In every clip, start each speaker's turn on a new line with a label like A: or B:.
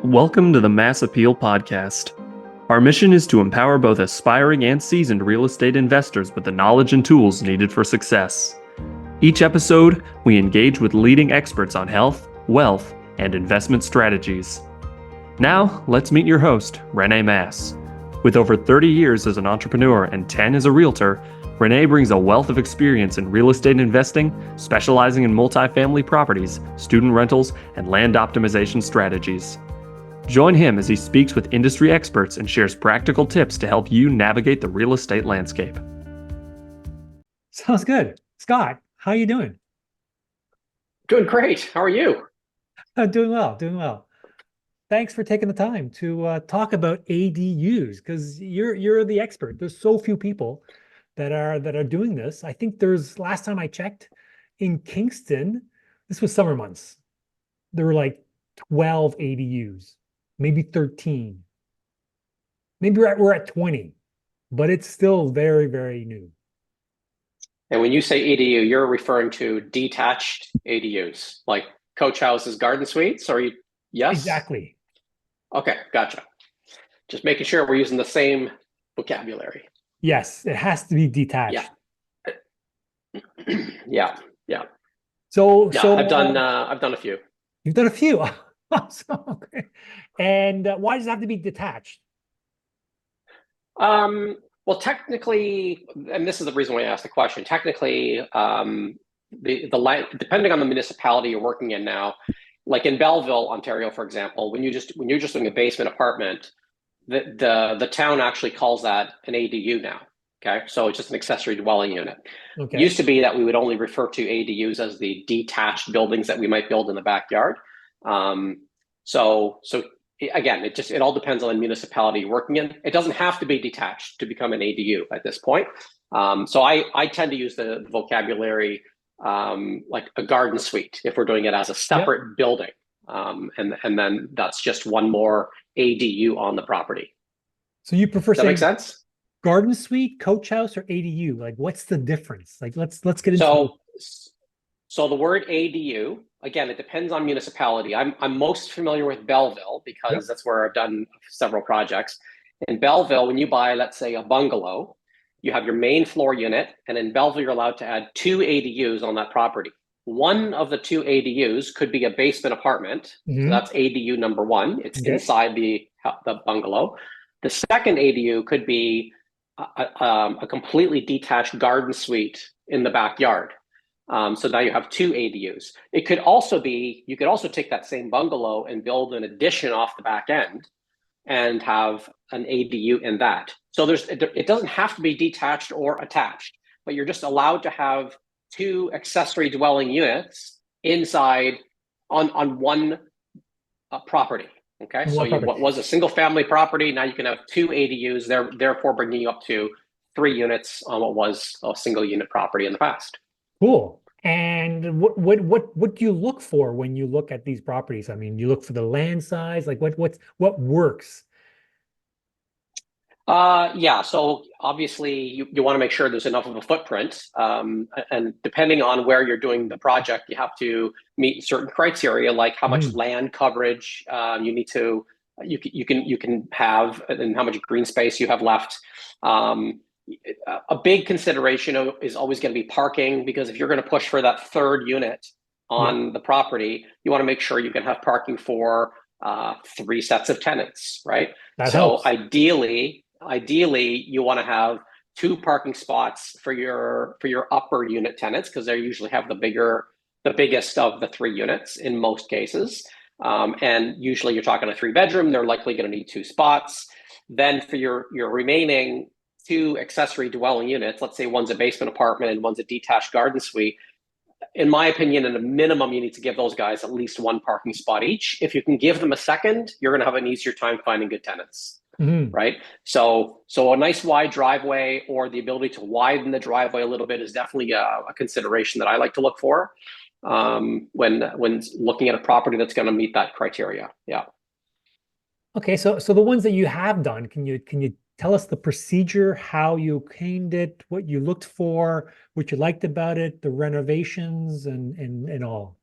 A: Welcome to the Mass Appeal podcast. Our mission is to empower both aspiring and seasoned real estate investors with the knowledge and tools needed for success. Each episode, we engage with leading experts on health, wealth, and investment strategies. Now, let's meet your host, René Mass. With over 30 years as an entrepreneur and 10 as a realtor, René brings a wealth of experience in real estate investing, specializing in multifamily properties, student rentals, and land optimization strategies. Join him as he speaks with industry experts and shares practical tips to help you navigate the real estate landscape.
B: Sounds good. Scott, how are you doing?
C: Doing great. How are you?
B: Doing well, doing well. Thanks for taking the time to talk about ADUs because you're the expert. There's so few people that are doing this. I think there's last time I checked in Kingston, this was summer months. There were like 12 ADUs, maybe 13. Maybe we're at 20, but it's still very, very new.
C: And when you say ADU, you're referring to detached ADUs, like coach houses, garden suites, or you? Yes?
B: Exactly.
C: Okay, gotcha. Just making sure we're using the same vocabulary.
B: Yes, it has to be detached.
C: Yeah. Yeah.
B: So
C: I've done a few.
B: You've done a few. Awesome. Okay. And why does it have to be detached?
C: Well, technically, and this is the reason why I asked the question. Technically, the land, depending on the municipality you're working in now, like in Belleville, Ontario, for example, when you're just doing a basement apartment, the town actually calls that an ADU now. Okay, so it's just an accessory dwelling unit.
B: Okay.
C: It used to be that we would only refer to ADUs as the detached buildings that we might build in the backyard. So again, it all depends on the municipality you're working in. It doesn't have to be detached to become an ADU at this point. So I tend to use the vocabulary like a garden suite if we're doing it as a separate building. And then that's just one more ADU on the property.
B: So you prefer
C: Does that make sense?
B: garden suite, coach house, or ADU? Like, what's the difference? Like, let's get into
C: So the word ADU, again, it depends on municipality. I'm most familiar with Belleville because that's where I've done several projects. In Belleville, when you buy, let's say, a bungalow, you have your main floor unit, and in Belleville, you're allowed to add 2 ADUs on that property. One of the 2 ADUs could be a basement apartment. So that's ADU number 1. It's inside the bungalow. The second ADU could be a completely detached garden suite in the backyard. So now you have 2 ADUs. It could also be, you could also take that same bungalow and build an addition off the back end and have an ADU in that. So it doesn't have to be detached or attached, but you're just allowed to have 2 accessory dwelling units inside on one property. Okay, so what was a single family property, now you can have 2 ADUs, therefore bringing you up to 3 units on what was a single unit property in the past.
B: Cool. And what do you look for when you look at these properties? I mean, you look for the land size, like what works?
C: Yeah, so obviously you want to make sure there's enough of a footprint. And depending on where you're doing the project, you have to meet certain criteria, like how much land coverage you can have and how much green space you have left. A big consideration is always going to be parking, because if you're going to push for that 3rd unit on the property, you want to make sure you can have parking for 3 sets of tenants, right?
B: That helps.
C: Ideally, you want to have 2 parking spots for your upper unit tenants, because they usually have the biggest of the 3 units in most cases. And usually you're talking a 3-bedroom, they're likely going to need 2 spots. Then for your remaining 2 accessory dwelling units, let's say one's a basement apartment and one's a detached garden suite, in my opinion, at a minimum, you need to give those guys at least 1 parking spot each. If you can give them a second, you're going to have an easier time finding good tenants. Right. So a nice wide driveway, or the ability to widen the driveway a little bit, is definitely a consideration that I like to look for when looking at a property that's going to meet that criteria. Yeah.
B: Okay, so the ones that you have done, can you tell us the procedure, how you obtained it, what you looked for, what you liked about it, the renovations and all?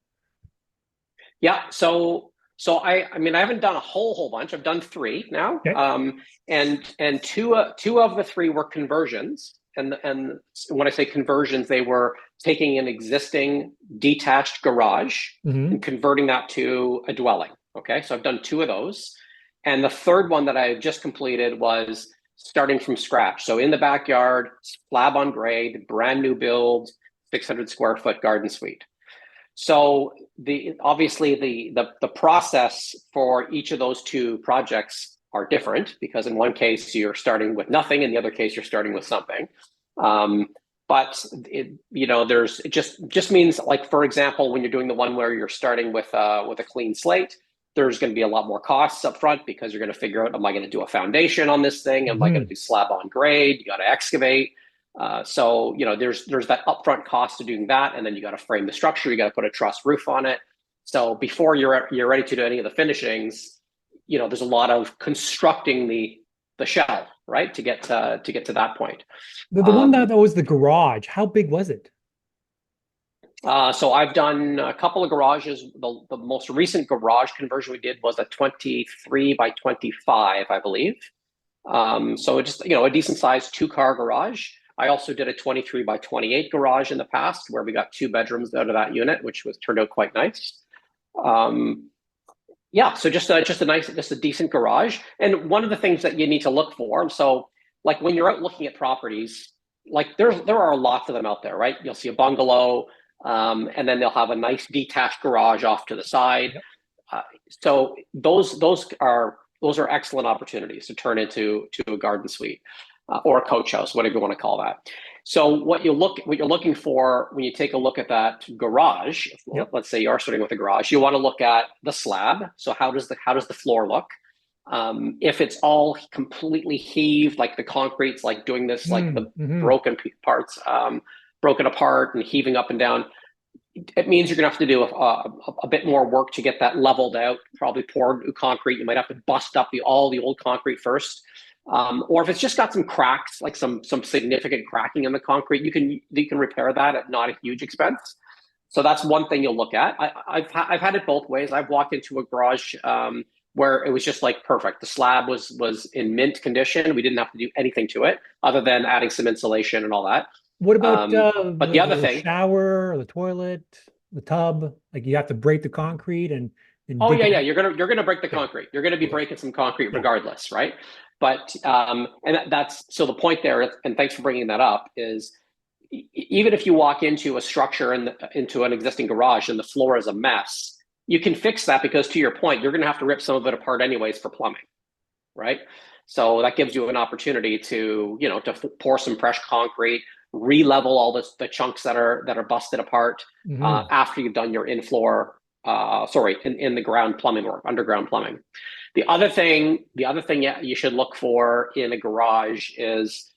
C: Yeah. So So I mean, I haven't done a whole bunch. I've done 3 now,
B: Okay.
C: and two of the 3 were conversions. And when I say conversions, they were taking an existing detached garage and converting that to a dwelling. Okay, so I've done 2 of those, and the third one that I just completed was starting from scratch. So in the backyard, slab on grade, brand new build, 600 square foot garden suite. So obviously the process for each of those 2 projects are different, because in one case you're starting with nothing, in the other case you're starting with something. But it just means, like, for example, when you're doing the one where you're starting with a clean slate, there's going to be a lot more costs up front, because you're going to figure out, am I going to do a foundation on this thing? Am I going to do slab on grade? You got to excavate. So there's that upfront cost of doing that, and then you got to frame the structure. You got to put a truss roof on it. So before you're ready to do any of the finishings, there's a lot of constructing the shell, right, to get to that point.
B: The one that was the garage, how big was it?
C: So I've done a couple of garages. The most recent garage conversion we did was a 23 by 25, I believe. So just a decent sized 2-car garage. I also did a 23 by 28 garage in the past, where we got 2 bedrooms out of that unit, which turned out quite nice. Yeah, so just a decent garage. And one of the things that you need to look for, so like when you're out looking at properties, like there are lots of them out there, right? You'll see a bungalow, and then they'll have a nice detached garage off to the side. So those are excellent opportunities to turn into a garden suite. Or a coach house, whatever you want to call that. So what you're looking for when you take a look at that garage, let's say you are starting with a garage, you want to look at the slab. So how does the floor look? If it's all completely heaved, like the concrete's like doing this, like the broken parts, broken apart and heaving up and down, it means you're gonna have to do a bit more work to get that leveled out. Probably pour new concrete. You might have to bust up all the old concrete first. Or if it's just got some cracks, like some significant cracking in the concrete, you can repair that at not a huge expense. So that's one thing you'll look at. I've had it both ways. I've walked into a garage where it was just like perfect. The slab was in mint condition. We didn't have to do anything to it other than adding some insulation and all that.
B: What about
C: but the other thing,
B: shower, or the toilet, the tub? Like, you have to break the concrete and
C: oh yeah, you're gonna break the concrete. You're gonna be breaking some concrete regardless, right? But and that's so the point there. And thanks for bringing that up. Is even if you walk into a structure into an existing garage and the floor is a mess, you can fix that, because to your point, you're gonna have to rip some of it apart anyways for plumbing, right? So that gives you an opportunity to pour some fresh concrete, re-level all the chunks that are busted apart after you've done your in-floor. In the ground plumbing work, underground plumbing. The other thing you should look for in a garage is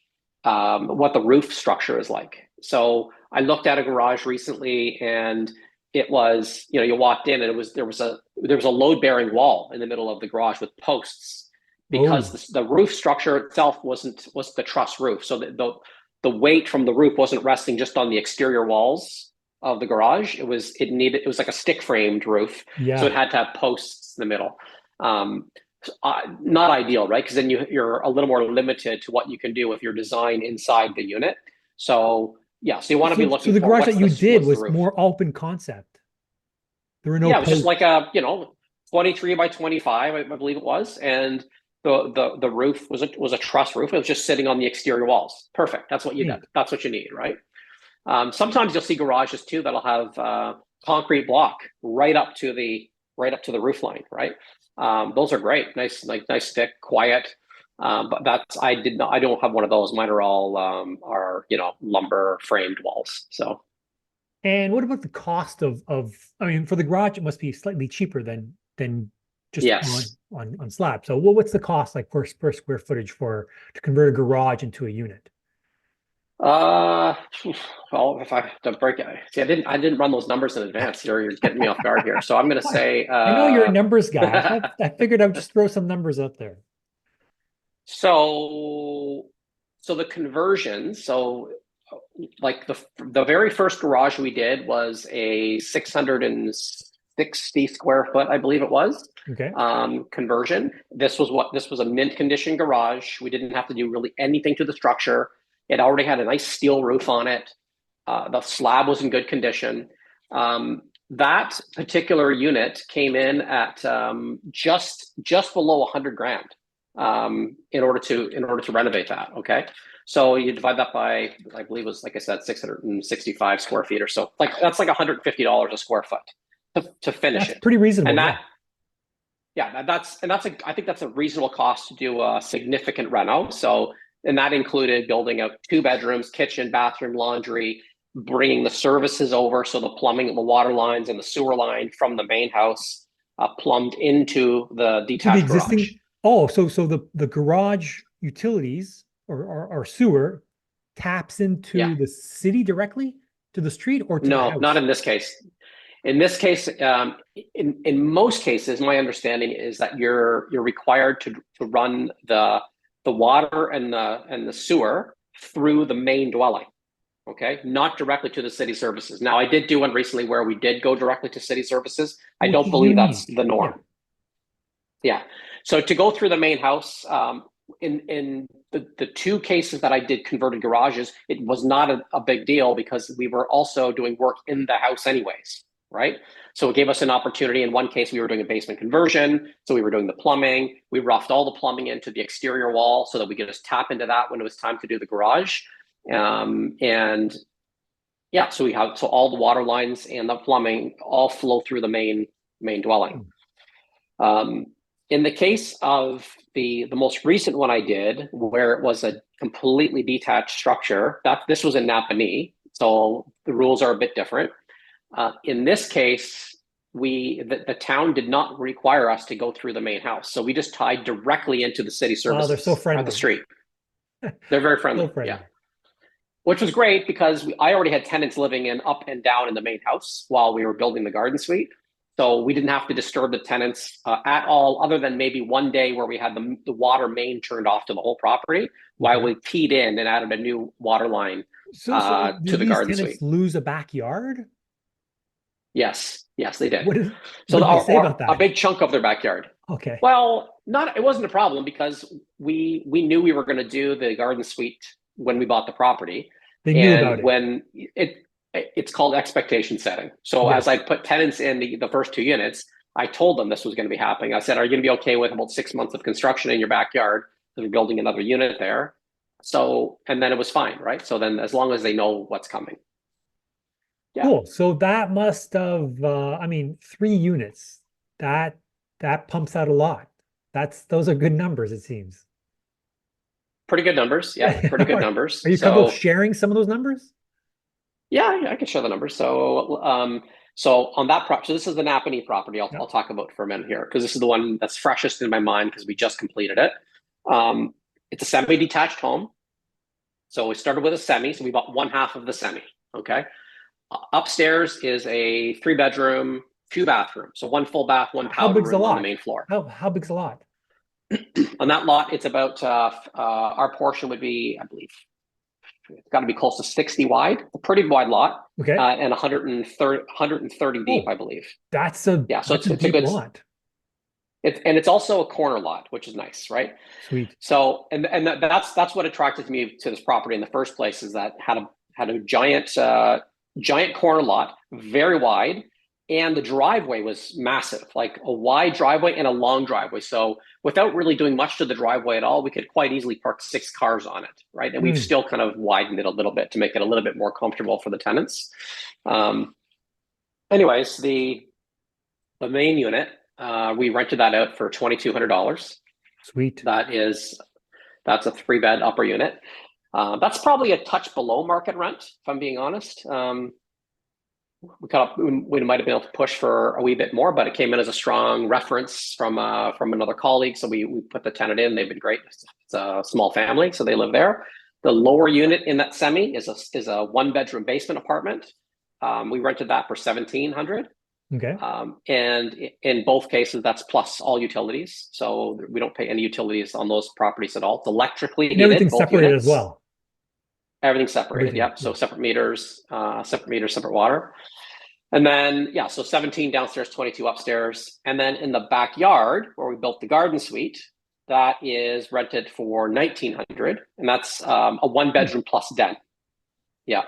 C: what the roof structure is like. So I looked at a garage recently, and it was, you walked in and there was a load-bearing wall in the middle of the garage with posts, because the roof structure itself was the truss roof. So the weight from the roof wasn't resting just on the exterior walls of the garage. It was like a stick framed roof. So it had to have posts in the middle. Not ideal, right? Because then you're a little more limited to what you can do with your design inside the unit. So so you want to be looking.
B: So the garage that you did was more open concept. There were no.
C: It was just like a 23 by 25, I believe it was, and the roof was a truss roof. It was just sitting on the exterior walls. Perfect. That's what you need. That's what you need, right? Sometimes you'll see garages too that'll have concrete block right up to the roof line, right? Those are great, nice thick, quiet. But I don't have one of those. Mine are all lumber framed walls. So.
B: And what about the cost of I mean, for the garage, it must be slightly cheaper than just on slab. So what's the cost like per square footage to convert a garage into a unit?
C: Well, if I have to break it, see, I didn't run those numbers in advance. You're getting me off guard here. So I'm going to say,
B: I know you're a numbers guy. I figured I'd just throw some numbers out there.
C: So the conversions. So like the very first garage we did was a 660 60 square foot, I believe it was.
B: Okay.
C: Conversion. This was a mint condition garage. We didn't have to do really anything to the structure. It already had a nice steel roof on it. The slab was in good condition. That particular unit came in at just below 100 grand in order to renovate that. Okay, so you divide that by, I believe it was, like I said, 665 square feet or so. Like that's like $150 a square foot to finish it.
B: Pretty reasonable.
C: And I think that's a reasonable cost to do a significant reno. So, and that included building out 2 bedrooms, kitchen, bathroom, laundry, bringing the services over, so the plumbing, the water lines, and the sewer line from the main house plumbed into the detached garage.
B: Oh, so the garage utilities or sewer taps into the city directly to the street or to the house?
C: No, not in this case. In this case, in most cases, my understanding is that you're required to run the water and the sewer through the main dwelling. Okay, not directly to the city services. Now, I did do one recently where we did go directly to city services. I don't believe that's the norm. Yeah. So to go through the main house, in the 2 cases that I did converted garages, it was not a big deal because we were also doing work in the house anyways, right? So it gave us an opportunity. In one case, we were doing a basement conversion. So we were doing the plumbing. We roughed all the plumbing into the exterior wall so that we could just tap into that when it was time to do the garage. And yeah, so all the water lines and the plumbing all flow through the main dwelling. In the case of the most recent one I did, where it was a completely detached structure, this was in Napanee, so the rules are a bit different. In this case, the town did not require us to go through the main house, so we just tied directly into the city services.
B: Oh, they're so friendly.
C: At the street. They're very friendly.
B: So friendly.
C: Yeah. Which was great because I already had tenants living in up and down in the main house while we were building the garden suite. So we didn't have to disturb the tenants at all, other than maybe one day where we had the water main turned off to the whole property while we keyed in and added a new water line to the garden suite.
B: Tenants lose a backyard?
C: Yes, they did.
B: What did they say about that?
C: A big chunk of their backyard.
B: Okay.
C: Well, it wasn't a problem because we knew we were going to do the garden suite when we bought the property.
B: They knew about it.
C: When it's called expectation setting. So as I put tenants in the first 2 units, I told them this was going to be happening. I said, are you going to be okay with about 6 months of construction in your backyard? Because we're building another unit there. So, and then it was fine, right? So then as long as they know what's coming. Yeah.
B: Cool. So that must have, 3 units. That pumps out a lot. Those are good numbers, it seems.
C: Pretty good numbers. Yeah, pretty good numbers.
B: Are you comfortable sharing some of those numbers?
C: Yeah, I can share the numbers. So, on that property, so this is the Napanee property. I'll talk about for a minute here because this is the one that's freshest in my mind because we just completed it. It's a semi-detached home. So we started with a semi. So we bought one half of the semi. Okay. Upstairs is a 3-bedroom, 2 bathrooms. So 1 full bath, 1 powder room on the main floor.
B: How big's a lot?
C: On that lot, it's about our portion would be, I believe, it's got to be close to 60 wide, a pretty wide lot.
B: Okay.
C: And 130 deep, I believe.
B: So it's a good lot.
C: It's also a corner lot, which is nice, right?
B: Sweet.
C: So and that's what attracted me to this property in the first place, is that had a giant corner lot, very wide. And the driveway was massive, like a wide driveway and a long driveway. So without really doing much to the driveway at all, we could quite easily park 6 cars on it, right? And we've still kind of widened it a little bit to make it a little bit more comfortable for the tenants. Anyways, the main unit, we rented that out for $2,200.
B: Sweet.
C: That's a 3-bed upper unit. That's probably a touch below market rent, if I'm being honest. We might have been able to push for a wee bit more, but it came in as a strong reference from another colleague. So we put the tenant in. They've been great. It's a small family, so they live there. The lower unit in that semi is a 1-bedroom basement apartment. We rented that for $1,700.
B: Okay.
C: And in both cases, that's plus all utilities. So we don't pay any utilities on those properties at all. It's electrically heated.
B: Everything's separated
C: units.
B: as well.
C: Everything's separated. Yep. So separate meters, separate water. And then, yeah, so 17 downstairs, 22 upstairs. And then in the backyard where we built the garden suite, that is rented for 1,900, and that's a 1-bedroom plus den. Yeah.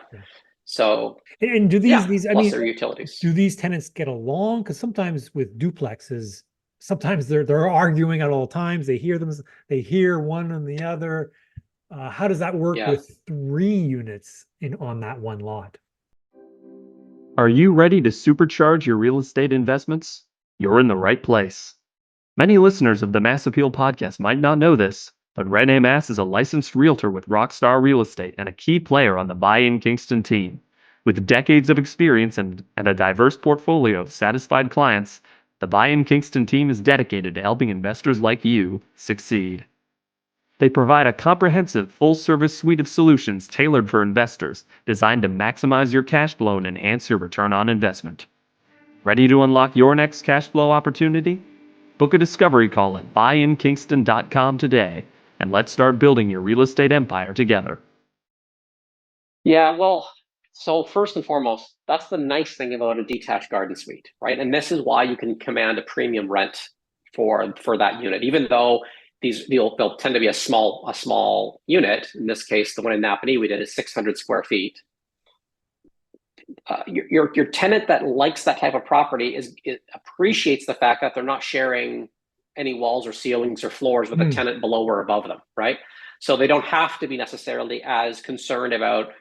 C: So,
B: And do these, I
C: plus
B: mean,
C: their utilities.
B: do these tenants get along? Because sometimes with duplexes, sometimes they're arguing at all times. They hear one and the other. How does that work with 3 units on that one lot?
A: Are you ready to supercharge your real estate investments? You're in the right place. Many listeners of the Mass Appeal podcast might not know this, but René Mass is a licensed realtor with Rockstar Real Estate and a key player on the Buy-in Kingston team. With decades of experience and a diverse portfolio of satisfied clients, the Buy-in Kingston team is dedicated to helping investors like you succeed. They provide a comprehensive, full-service suite of solutions tailored for investors, designed to maximize your cash flow and enhance your return on investment. Ready to unlock your next cash flow opportunity? Book a discovery call at buyinkingston.com today, and let's start building your real estate empire together.
C: Yeah, well, so first and foremost, that's the nice thing about a detached garden suite, right? And this is why you can command a premium rent for that unit, even though they'll tend to be a small unit. In this case, the one in Napanee we did is 600 square feet. Your tenant that likes that type of property appreciates the fact that they're not sharing any walls or ceilings or floors with a tenant below or above them, right? So they don't have to be necessarily as concerned about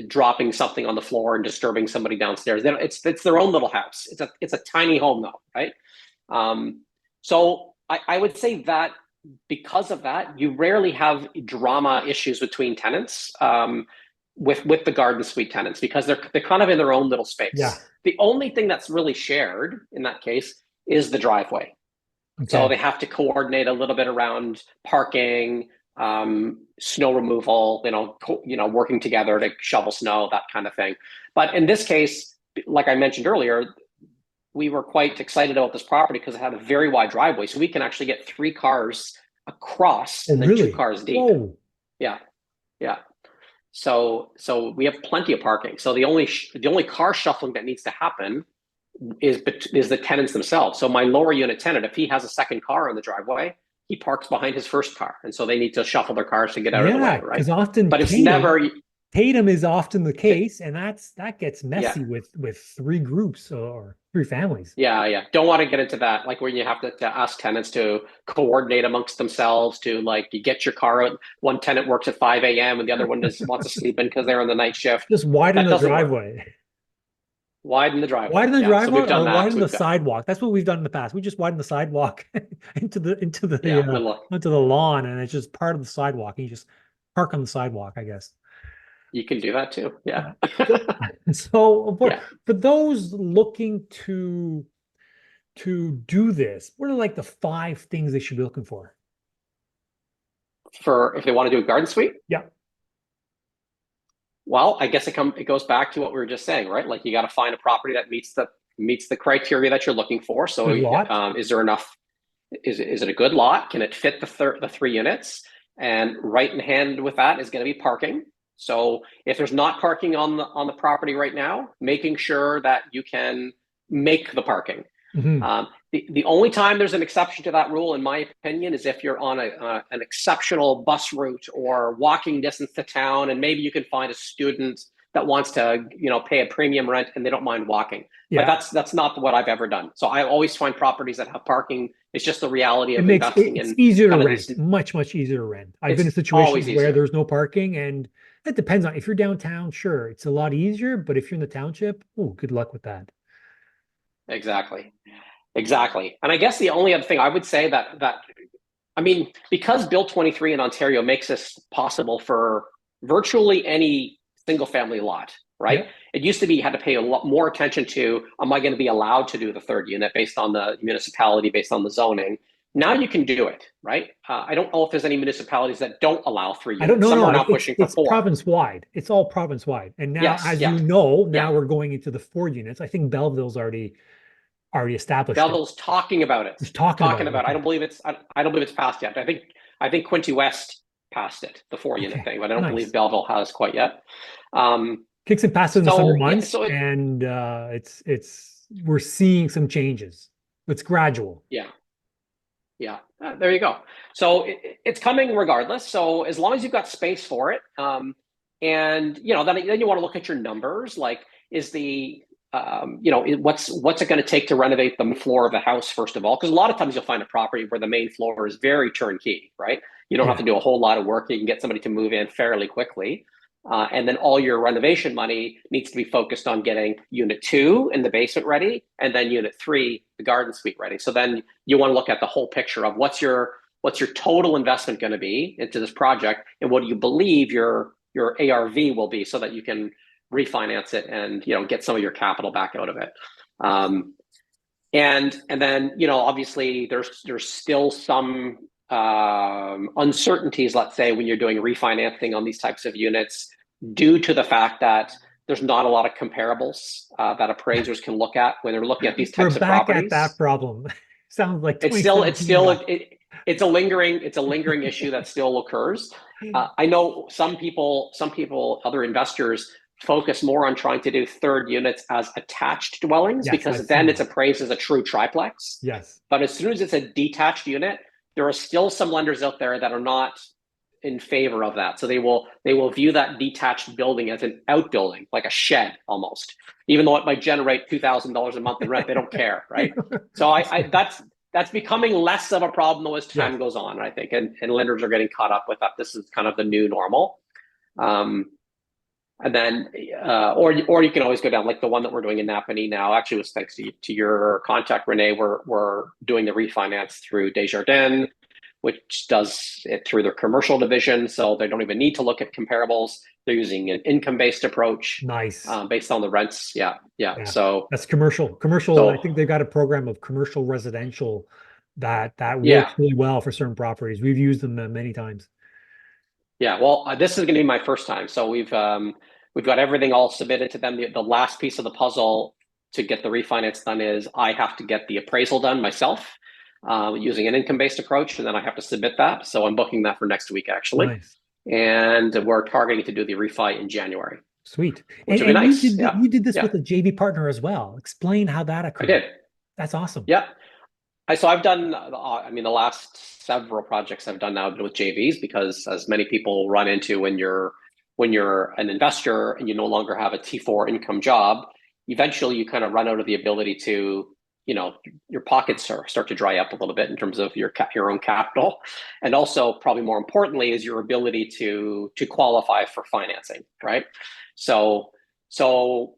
C: dropping something on the floor and disturbing somebody downstairs. It's their own little house. It's a tiny home though, right? So I would say that because of that, you rarely have drama issues between tenants with the garden suite tenants, because they're kind of in their own little space.
B: Yeah.
C: The only thing that's really shared in that case is the driveway. Okay. So they have to coordinate a little bit around parking, snow removal, working together to shovel snow, that kind of thing. But in this case, like I mentioned earlier, we were quite excited about this property because it had a very wide driveway. So we can actually get 3 cars across and then
B: really?
C: 2 cars deep.
B: Whoa.
C: Yeah. So we have plenty of parking. So the only car shuffling that needs to happen is the tenants themselves. So my lower unit tenant, if he has a second car on the driveway, he parks behind his first car, and so they need to shuffle their cars to get out of the way, right?
B: Because often,
C: but it's never.
B: Tatum is often the case, and that gets messy with 3 groups or 3 families.
C: Yeah. Don't want to get into that, like when you have to ask tenants to coordinate amongst themselves to, like, you get your car out. One tenant works at 5 a.m. and the other one just wants to sleep in because they're on the night shift.
B: Just widen the driveway.
C: Widen the driveway.
B: Widen the driveway,
C: so
B: or widen the sidewalk. That's what we've done in the past. We just widen the sidewalk into the lawn, and it's just part of the sidewalk. And you just park on the sidewalk, I guess.
C: You can do that too. Yeah.
B: So for those looking to do this, what are like the 5 things they should be looking for?
C: For if they want to do a garden suite?
B: Yeah.
C: Well, I guess it goes back to what we were just saying, right? Like, you got to find a property that meets the criteria that you're looking for. So is there enough? Is it a good lot? Can it fit the 3 units? And right in hand with that is going to be parking. So if there's not parking on the property right now, making sure that you can make the parking. Mm-hmm. The only time there's an exception to that rule, in my opinion, is if you're on an exceptional bus route or walking distance to town, and maybe you can find a student that wants to pay a premium rent and they don't mind walking. Yeah. But that's not what I've ever done. So I always find properties that have parking. It's just the reality of investing.
B: It's easier to rent. Much easier to rent. I've been in situations where there's no parking, and it depends on if you're downtown. Sure, it's a lot easier, but if you're in the township, good luck with that.
C: Exactly. And I guess the only other thing I would say because Bill 23 in Ontario makes this possible for virtually any single family lot, right? Yeah. It used to be you had to pay a lot more attention to, am I going to be allowed to do the 3rd unit based on the municipality, based on the zoning? Now you can do it, right? I don't know if there's any municipalities that don't allow 3 units.
B: I don't know.
C: Some are now pushing for 4.
B: It's province-wide. It's all province-wide. And now, we're going into the 4 units. I think Belleville's already established.
C: Belleville's talking about it.
B: He's talking about it.
C: I don't believe it's passed yet. I think Quinte West passed it, the 4 unit thing, but I don't believe Belleville has quite yet.
B: kicks and passes in the
C: So,
B: summer
C: yeah,
B: months,
C: so
B: and it's we're seeing some changes. It's gradual.
C: yeah. Yeah, there you go. So it's coming regardless. So as long as you've got space for it, and then you want to look at your numbers. Like, is the what's it going to take to renovate the floor of the house first of all? Because a lot of times you'll find a property where the main floor is very turnkey, right? You don't have
B: Yeah.
C: to do a whole lot of work. You can get somebody to move in fairly quickly. And then all your renovation money needs to be focused on getting unit 2 in the basement ready, and then unit 3, the garden suite ready. So then you want to look at the whole picture of what's your total investment going to be into this project, and what do you believe your ARV will be, so that you can refinance it and get some of your capital back out of it. And then obviously there's still some uncertainties, let's say, when you're doing refinancing on these types of units, due to the fact that there's not a lot of comparables that appraisers can look at when they're looking at these types of
B: Back
C: properties.
B: at that problem. Sounds like
C: It's a lingering issue that still occurs. I know some people, other investors, focus more on trying to do third units as attached dwellings,
B: Yes,
C: because
B: I've
C: then
B: seen
C: it's
B: that.
C: appraised as a true triplex.
B: Yes.
C: But as soon as it's a detached unit, there are still some lenders out there that are not in favor of that. So they will view that detached building as an outbuilding, like a shed almost, even though it might generate $2,000 a month in rent. They don't care, right? So that's becoming less of a problem though as time goes on, I think, and lenders are getting caught up with that. This is kind of the new normal. And then, or you can always go down, like the one that we're doing in Napanee now, actually was thanks to your contact, Renee. We're doing the refinance through Desjardins, which does it through their commercial division. So they don't even need to look at comparables. They're using an income-based approach.
B: Nice.
C: Based on the rents. Yeah. So
B: that's commercial.
C: So,
B: I think they've got a program of commercial residential that
C: Yeah.
B: works really well for certain properties. We've used them many times.
C: Yeah, well, this is going to be my first time. So we've got everything all submitted to them. The last piece of the puzzle to get the refinance done is I have to get the appraisal done myself using an income-based approach, and then I have to submit that. So I'm booking that for next week, actually.
B: Nice.
C: And we're targeting to do the refi in January.
B: Sweet.
C: Which would be nice.
B: You did this with a JV partner as well. Explain how that occurred.
C: I did.
B: That's awesome.
C: Yeah. So I've done, the last several projects I've done now have been with JVs, because as many people run into when you're an investor and you no longer have a T4 income job, eventually you kind of run out of the ability to, your pockets start to dry up a little bit in terms of your own capital. And also, probably more importantly, is your ability to qualify for financing, right? So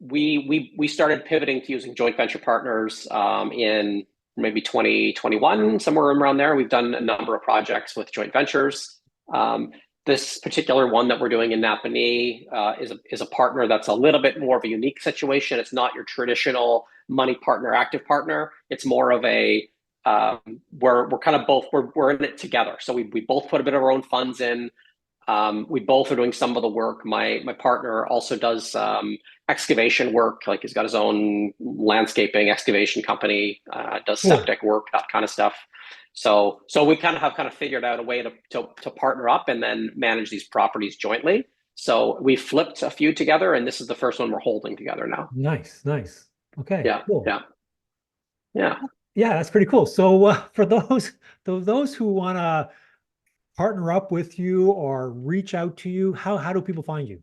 C: we started pivoting to using joint venture partners in maybe 2021, somewhere around there. We've done a number of projects with joint ventures. This particular one that we're doing in Napanee is a partner that's a little bit more of a unique situation. It's not your traditional money partner, active partner. It's more of a we're kind of both we're in it together. So we both put a bit of our own funds in. We both are doing some of the work. My partner also does excavation work, like he's got his own landscaping excavation company, does septic work, that kind of stuff. So we kind of figured out a way to partner up and then manage these properties jointly. So we flipped a few together, and this is the first one we're holding together now.
B: Nice. Okay.
C: Yeah.
B: Cool.
C: Yeah.
B: That's pretty cool. So for those who want to partner up with you or reach out to you, how do people find you?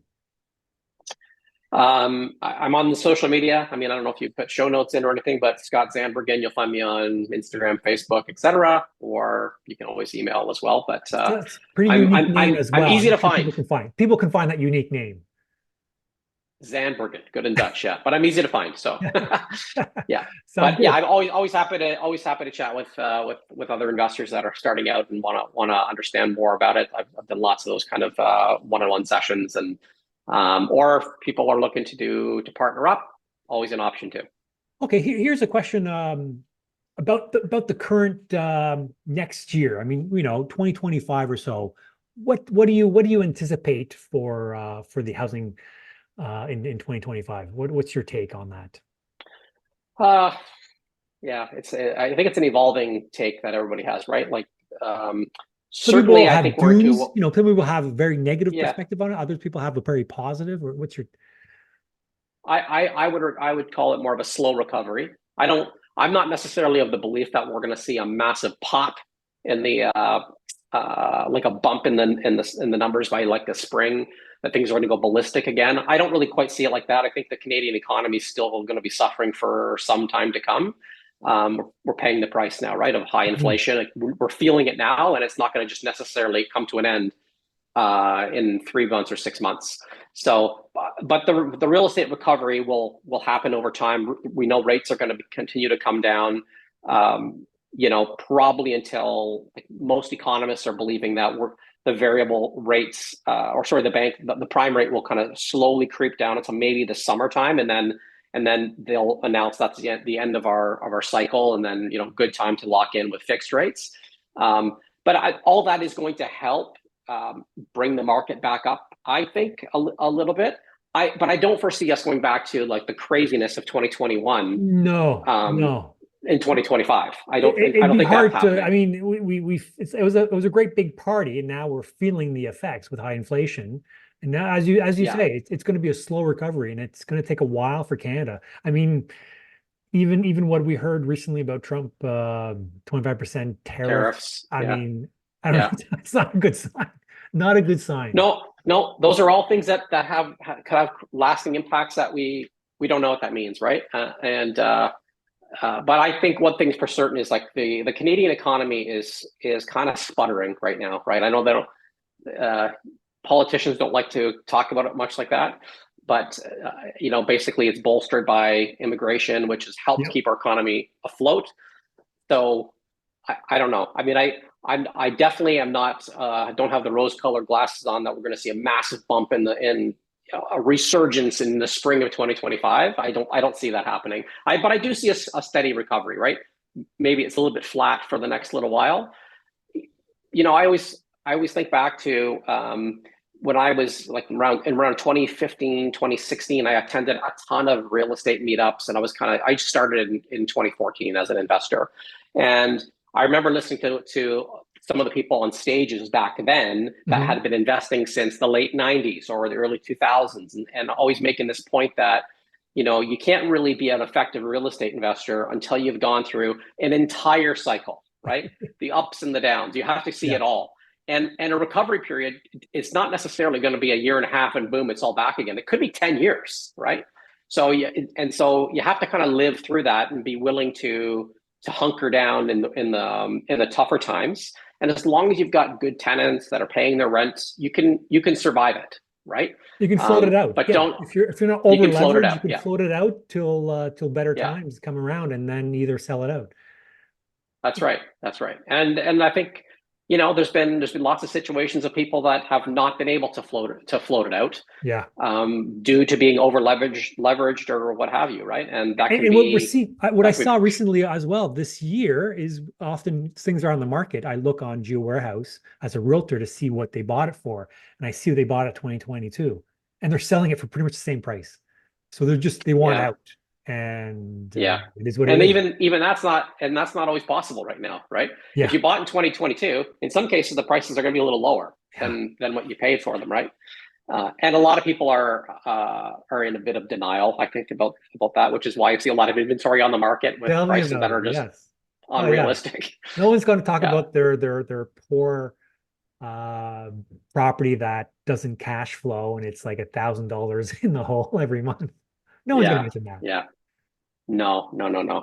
C: I'm on the social media. I mean, I don't know if you put show notes in or anything, but Scott Zandberg, you'll find me on Instagram, Facebook, etc. Or you can always email as well. But
B: that's pretty unique name as well.
C: I'm easy to find.
B: People can find that unique name.
C: Zandbergen, good in Dutch, yeah. But I'm easy to find, so yeah.
B: Sounds good.
C: Yeah, I'm always happy to chat with other investors that are starting out and want to understand more about it. I've done lots of those kind of one-on-one sessions, and or if people are looking to partner up, always an option too.
B: Okay, here's a question about the current next year. I mean, 2025 or so. What do you anticipate for the housing in 2025? What's your take on that?
C: Yeah, I think it's an evolving take that everybody has, right? Like certainly I think
B: some people have a very negative perspective on it. Other people have a very positive, or what's your
C: I would call it more of a slow recovery. I'm not necessarily of the belief that we're going to see a massive pop in the like a bump in the numbers by like the spring, that things are going to go ballistic again. I don't really quite see it like that. I think the Canadian economy is still going to be suffering for some time to come. We're paying the price now, right, of high inflation. Like, we're feeling it now, and it's not going to just necessarily come to an end in 3 months or 6 months. So, but the real estate recovery will happen over time. We know rates are going to continue to come down. Probably until, like, most economists are believing that the variable rates, the prime rate will kind of slowly creep down until maybe the summertime, and then they'll announce that's the end of our cycle, and then good time to lock in with fixed rates. But all that is going to help bring the market back up, I think, a little bit. But I don't foresee us going back to like the craziness of 2021.
B: No.
C: In 2025, I don't think
B: hard
C: that's
B: to.
C: happening.
B: I mean, it was a great big party, and now we're feeling the effects with high inflation. And now, as you say, it's going to be a slow recovery, and it's going to take a while for Canada. I mean, even what we heard recently about Trump, 25% tariffs. I mean, I don't know. It's not a good sign. Not a good sign.
C: No, those are all things that could have lasting impacts that we don't know what that means, right? But I think one thing for certain is, like, the Canadian economy is kind of sputtering right now, right? I know that politicians don't like to talk about it much like that, but basically it's bolstered by immigration, which has helped keep our economy afloat. So I don't know. I mean, I definitely am not. Don't have the rose-colored glasses on that we're going to see a massive bump in a resurgence in the spring of 2025. I don't see that happening. But I do see a steady recovery, right? Maybe it's a little bit flat for the next little while. I always think back to when I was like around 2015, 2016. I attended a ton of real estate meetups, and I started in 2014 as an investor, and I remember listening to some of the people on stages back then that had been investing since the late 90s or the early 2000s, and always making this point that, you can't really be an effective real estate investor until you've gone through an entire cycle, right? The ups and the downs. You have to see it all. And a recovery period, it's not necessarily going to be a year and a half and boom, it's all back again. It could be 10 years, right? So you have to kind of live through that and be willing to hunker down in the tougher times. And as long as you've got good tenants that are paying their rents, you can survive it, right?
B: You can float it out,
C: but
B: if you're not over leveraged, you can
C: float
B: it out till better times come around, and then either sell it out.
C: That's right. And I think, there's been lots of situations of people that have not been able to float it out.
B: Yeah.
C: Due to being over leveraged or what have you, right? And that can be
B: what I saw recently as well this year is, often things are on the market. I look on Geo Warehouse as a realtor to see what they bought it for, and I see they bought it 2022, and they're selling it for pretty much the same price. So they want out. And it is what it is.
C: Even that's not always possible right now, right?
B: Yeah.
C: If you bought in 2022, in some cases the prices are going to be a little lower than what you paid for them, right? And a lot of people are in a bit of denial, I think, about that, which is why you see a lot of inventory on the market with prices that are just unrealistic.
B: No one's going to talk about their poor property that doesn't cash flow, and it's like $1,000 in the hole every month. No one's going to mention that.
C: Yeah. No.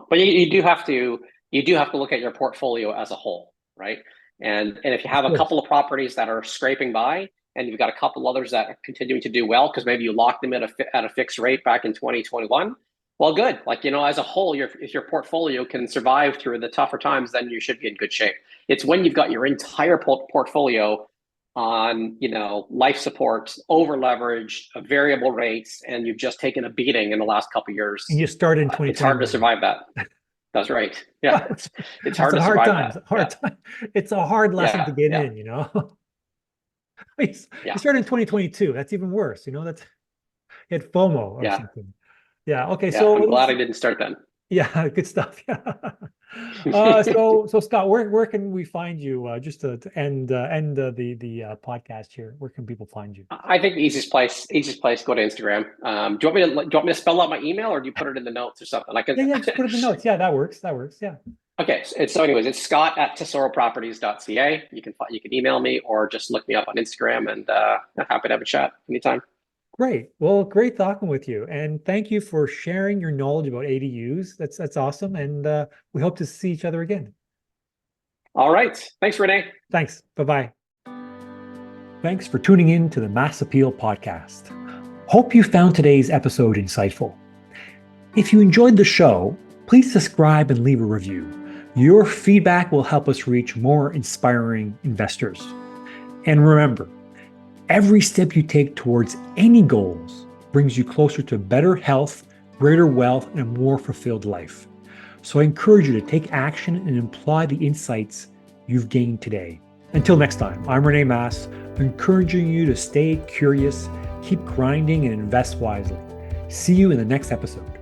C: But you do have to look at your portfolio as a whole, right? And if you have a couple of properties that are scraping by, and you've got a couple others that are continuing to do well because maybe you locked them at a fixed rate back in 2021, well, good. Like, as a whole, if your portfolio can survive through the tougher times, then you should be in good shape. It's when you've got your entire portfolio on, life support, over leveraged, variable rates, and you've just taken a beating in the last couple of years.
B: And you start in 2020.
C: It's hard to survive that. That's right. Yeah, it's hard to survive that.
B: It's a hard lesson to get in. You start in 2022. That's even worse. That's you had FOMO or something. Yeah. Okay. So
C: I'm glad I didn't start then.
B: Yeah, good stuff. Yeah. So Scott, where can we find you? Just to end the podcast here. Where can people find you?
C: I think the easiest place, go to Instagram. Do you want me to spell out my email, or do you put it in the notes or something? I can.
B: Yeah, just put it in the notes. Yeah, that works. That works. Yeah.
C: Okay. Anyways, it's Scott@tesoroproperties.ca. You can email me or just look me up on Instagram, and I'm happy to have a chat anytime.
B: Great. Well, great talking with you, and thank you for sharing your knowledge about ADUs. That's awesome, and we hope to see each other again.
C: All right. Thanks, Renee.
B: Thanks. Bye-bye. Thanks for tuning in to the Mass Appeal podcast. Hope you found today's episode insightful. If you enjoyed the show, please subscribe and leave a review. Your feedback will help us reach more inspiring investors. And remember, every step you take towards any goals brings you closer to better health, greater wealth, and a more fulfilled life. So I encourage you to take action and apply the insights you've gained today. Until next time, I'm René Mass, encouraging you to stay curious, keep grinding, and invest wisely. See you in the next episode.